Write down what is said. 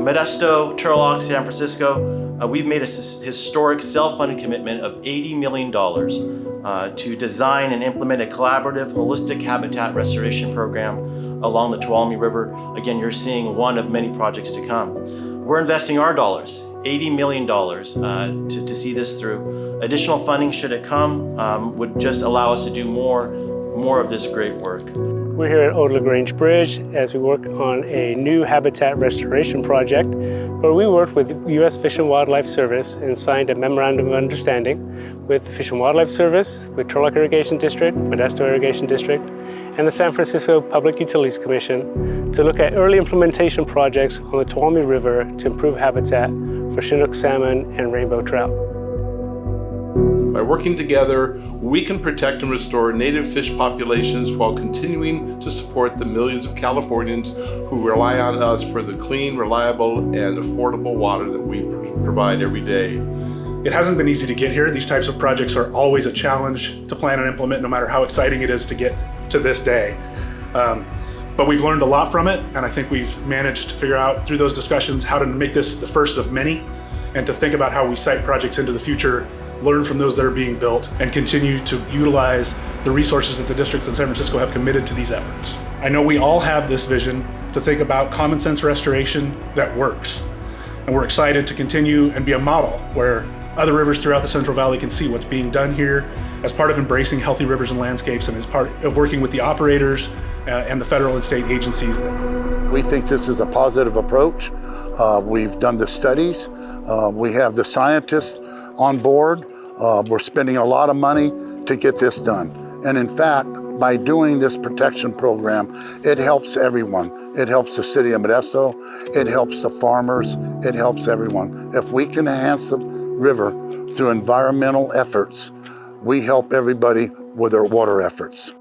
Modesto, Turlock, San Francisco, we've made a historic self-funded commitment of $80 million to design and implement a collaborative, holistic habitat restoration program along the Tuolumne River. Again, you're seeing one of many projects to come. We're investing our dollars, $80 million, to see this through. Additional funding, should it come, would just allow us to do more of this great work. We're here at Old La Grange Bridge as we work on a new habitat restoration project where we worked with U.S. Fish and Wildlife Service and signed a memorandum of understanding with the Fish and Wildlife Service, with Turlock Irrigation District, Modesto Irrigation District, and the San Francisco Public Utilities Commission to look at early implementation projects on the Tuolumne River to improve habitat for Chinook salmon and rainbow trout. By working together, we can protect and restore native fish populations while continuing to support the millions of Californians who rely on us for the clean, reliable, and affordable water that we provide every day. It hasn't been easy to get here. These types of projects are always a challenge to plan and implement, no matter how exciting it is to get to this day. But we've learned a lot from it, and I think we've managed to figure out through those discussions how to make this the first of many, and to think about how we site projects into the future, learn from those that are being built, and continue to utilize the resources that the districts in San Francisco have committed to these efforts. I know we all have this vision to think about common sense restoration that works. And we're excited to continue and be a model where other rivers throughout the Central Valley can see what's being done here as part of embracing healthy rivers and landscapes, and as part of working with the operators and the federal and state agencies. We think this is a positive approach. We've done the studies. We have the scientists on board. We're spending a lot of money to get this done. And in fact, by doing this protection program, it helps everyone. It helps the city of Modesto. It helps the farmers. It helps everyone. If we can enhance the river through environmental efforts, we help everybody with their water efforts.